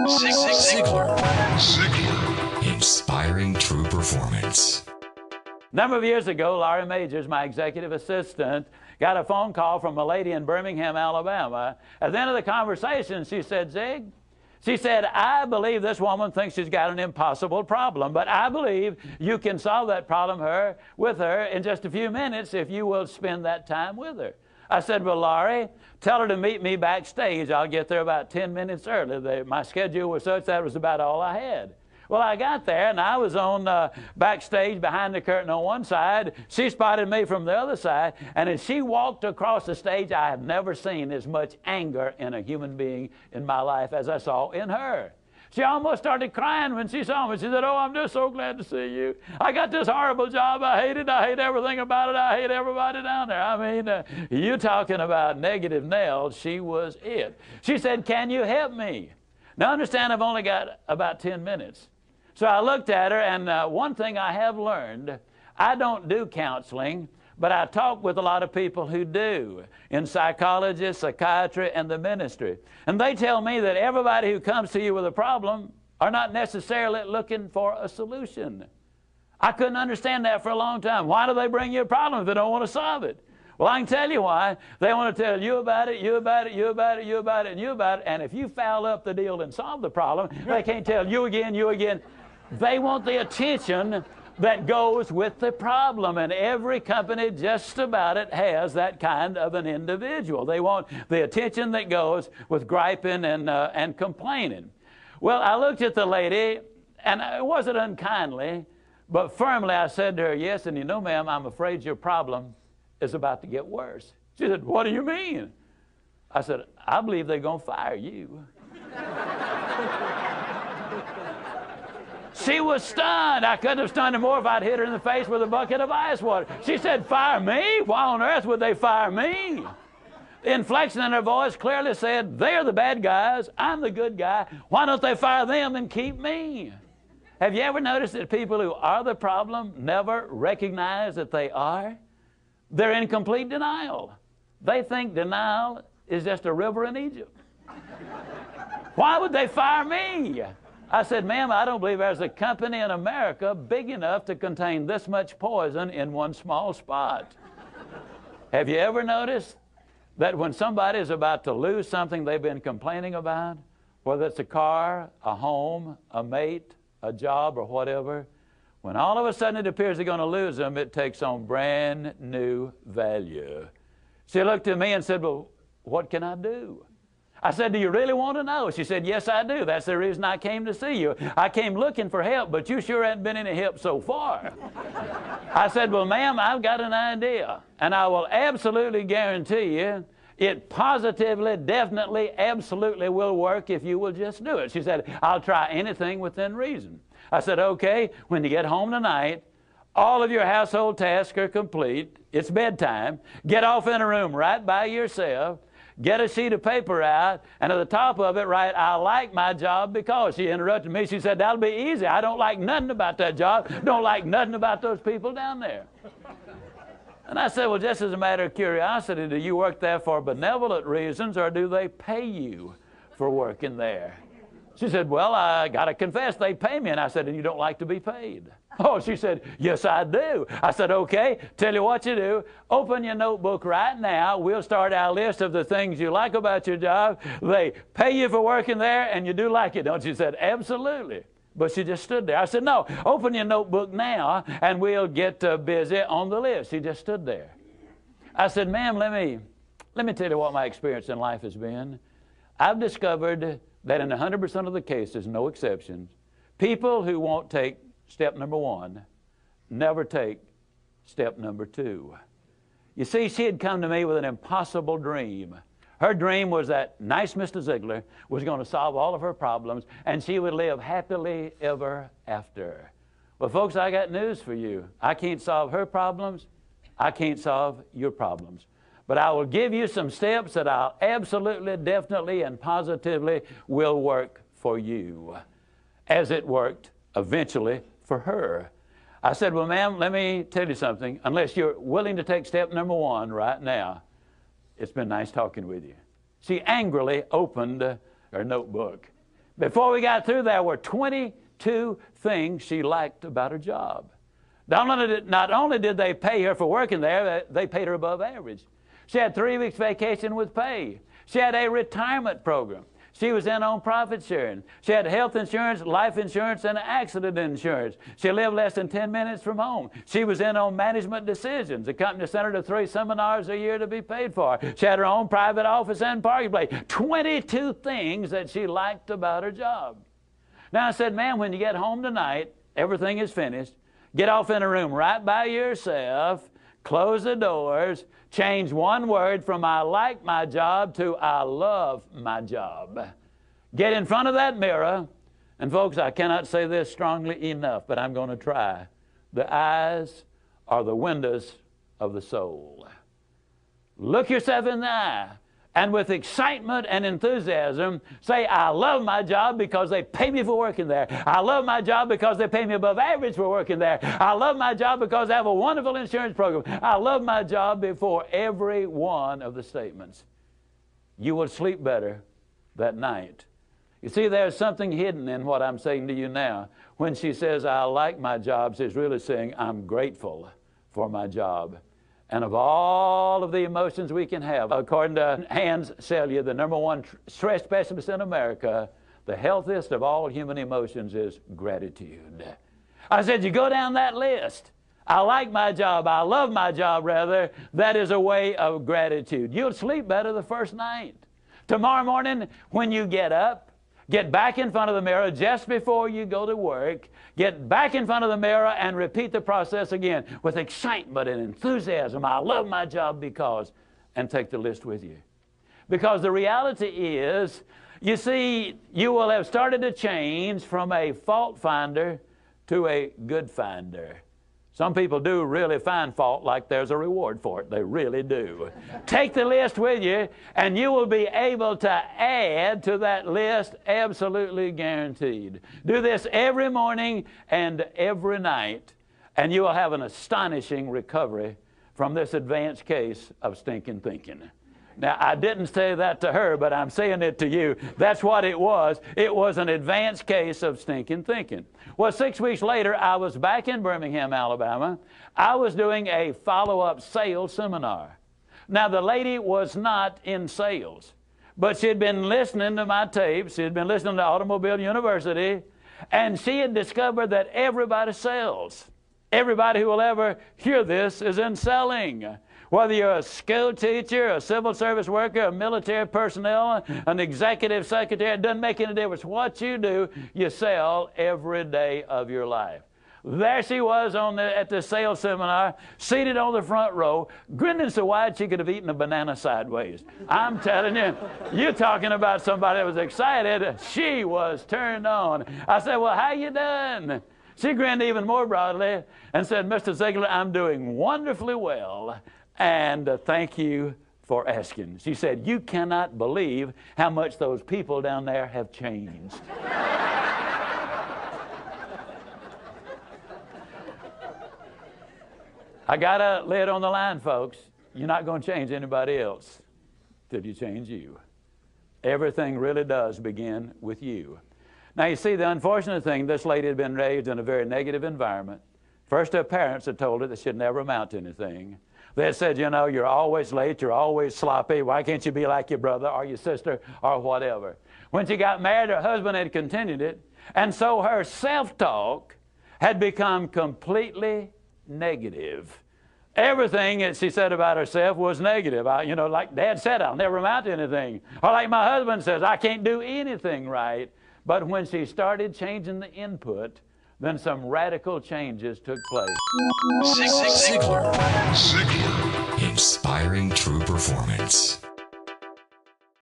Ziglar. Inspiring true performance. A number of years ago, Laurie Majors, my executive assistant, got a phone call from a lady in Birmingham, Alabama. At the end of the conversation, she said, Zig, she said, I believe this woman thinks she's got an impossible problem, but I believe you can solve that problem with her in just a few minutes if you will spend that time with her. I said, well, Laurie, tell her to meet me backstage. I'll get there about 10 minutes early. My schedule was such that was about all I had. Well, I got there, and I was on backstage behind the curtain on one side. She spotted me from the other side, and as she walked across the stage, I have never seen as much anger in a human being in my life as I saw in her. She almost started crying when she saw me. She said, oh, I'm just so glad to see you. I got this horrible job. I hate it. I hate everything about it. I hate everybody down there. I mean, you talking about negative nails, she was it. She said, can you help me? Now, understand, I've only got about 10 minutes. So I looked at her, and one thing I have learned, I don't do counseling, but I talk with a lot of people who do, in psychology, psychiatry, and the ministry. And they tell me that everybody who comes to you with a problem are not necessarily looking for a solution. I couldn't understand that for a long time. Why do they bring you a problem if they don't want to solve it? Well, I can tell you why. They want to tell you about it, you about it, you about it, you about it, and you about it. And if you foul up the deal and solve the problem, they can't tell you again, you again. They want the attention that goes with the problem, and every company just about it has that kind of an individual. They want the attention that goes with griping and complaining. Well, I looked at the lady, and it wasn't unkindly, but firmly I said to her, yes, and you know, ma'am, I'm afraid your problem is about to get worse. She said, what do you mean? I said, I believe they're going to fire you. She was stunned. I couldn't have stunned her more if I'd hit her in the face with a bucket of ice water. She said, fire me? Why on earth would they fire me? The inflection in her voice clearly said, they're the bad guys, I'm the good guy. Why don't they fire them and keep me? Have you ever noticed that people who are the problem never recognize that they are? They're in complete denial. They think denial is just a river in Egypt. Why would they fire me? I said, ma'am, I don't believe there's a company in America big enough to contain this much poison in one small spot. Have you ever noticed that when somebody is about to lose something they've been complaining about, whether it's a car, a home, a mate, a job, or whatever, when all of a sudden it appears they're going to lose them, it takes on brand new value. She looked at me and said, well, what can I do? I said, do you really want to know? She said, yes, I do. That's the reason I came to see you. I came looking for help, but you sure haven't been any help so far. I said, well, ma'am, I've got an idea, and I will absolutely guarantee you it positively, definitely, absolutely will work if you will just do it. She said, I'll try anything within reason. I said, okay, when you get home tonight, all of your household tasks are complete. It's bedtime. Get off in a room right by yourself. Get a sheet of paper out, and at the top of it, write, I like my job because. She interrupted me. She said, that'll be easy. I don't like nothing about that job. Don't like nothing about those people down there. And I said, well, just as a matter of curiosity, do you work there for benevolent reasons, or do they pay you for working there? She said, well, I got to confess, they pay me. And I said, and you don't like to be paid? Oh, she said, yes, I do. I said, okay, tell you what you do. Open your notebook right now. We'll start our list of the things you like about your job. They pay you for working there, and you do like it, don't you? She said, absolutely. But she just stood there. I said, no, open your notebook now, and we'll get busy on the list. She just stood there. I said, ma'am, let me tell you what my experience in life has been. I've discovered that in 100% of the cases, no exceptions, people who won't take step number one never take step number two. You see, she had come to me with an impossible dream. Her dream was that nice Mr. Ziglar was going to solve all of her problems, and she would live happily ever after. Well, folks, I got news for you. I can't solve her problems. I can't solve your problems. But I will give you some steps that I'll absolutely, definitely, and positively will work for you, as it worked eventually for her. I said, well, ma'am, let me tell you something. Unless you're willing to take step number one right now, it's been nice talking with you. She angrily opened her notebook. Before we got through, there were 22 things she liked about her job. Not only did they pay her for working there, they paid her above average. She had 3 weeks vacation with pay. She had a retirement program. She was in on profit sharing. She had health insurance, life insurance, and accident insurance. She lived less than 10 minutes from home. She was in on management decisions. The company sent her to 3 seminars a year to be paid for. She had her own private office and parking place. 22 things that she liked about her job. Now I said, ma'am, when you get home tonight, everything is finished. Get off in a room right by yourself. Close the doors. Change one word from I like my job to I love my job. Get in front of that mirror. And folks, I cannot say this strongly enough, but I'm going to try. The eyes are the windows of the soul. Look yourself in the eye. And with excitement and enthusiasm, say, I love my job because they pay me for working there. I love my job because they pay me above average for working there. I love my job because I have a wonderful insurance program. I love my job before every one of the statements. You will sleep better that night. You see, there's something hidden in what I'm saying to you now. When she says, I like my job, she's really saying, I'm grateful for my job. And of all of the emotions we can have, according to Hans Selye, the #1 stress specialist in America, the healthiest of all human emotions is gratitude. I said, you go down that list. I like my job. I love my job, rather. That is a way of gratitude. You'll sleep better the first night. Tomorrow morning, when you get up, get back in front of the mirror just before you go to work. Get back in front of the mirror and repeat the process again with excitement and enthusiasm. I love my job because, and take the list with you. Because the reality is, you see, you will have started to change from a fault finder to a good finder. Some people do really find fault like there's a reward for it. They really do. Take the list with you, and you will be able to add to that list, absolutely guaranteed. Do this every morning and every night, and you will have an astonishing recovery from this advanced case of stinking thinking. Now, I didn't say that to her, but I'm saying it to you. That's what it was. It was an advanced case of stinking thinking. Well, 6 weeks later, I was back in Birmingham, Alabama. I was doing a follow-up sales seminar. Now, the lady was not in sales, but she had been listening to my tapes. She had been listening to Automobile University, and she had discovered that everybody sells. Everybody who will ever hear this is in selling. Whether you're a school teacher, a civil service worker, a military personnel, an executive secretary, it doesn't make any difference. What you do, you sell every day of your life. There she was at the sales seminar, seated on the front row, grinning so wide she could have eaten a banana sideways. I'm telling you, you're talking about somebody that was excited. She was turned on. I said, well, how you done? She grinned even more broadly and said, Mr. Ziglar, I'm doing wonderfully well. And thank you for asking. She said, you cannot believe how much those people down there have changed. I got to lay it on the line, folks. You're not going to change anybody else till you change you. Everything really does begin with you. Now, you see, the unfortunate thing, this lady had been raised in a very negative environment. First, her parents had told her that she'd never amount to anything. They said, you know, you're always late, you're always sloppy, why can't you be like your brother or your sister or whatever? When she got married, her husband had continued it, and so her self-talk had become completely negative. Everything that she said about herself was negative. You know, like Dad said, I'll never amount to anything. Or like my husband says, I can't do anything right. But when she started changing the input, then some radical changes took place. Ziglar. Inspiring true performance.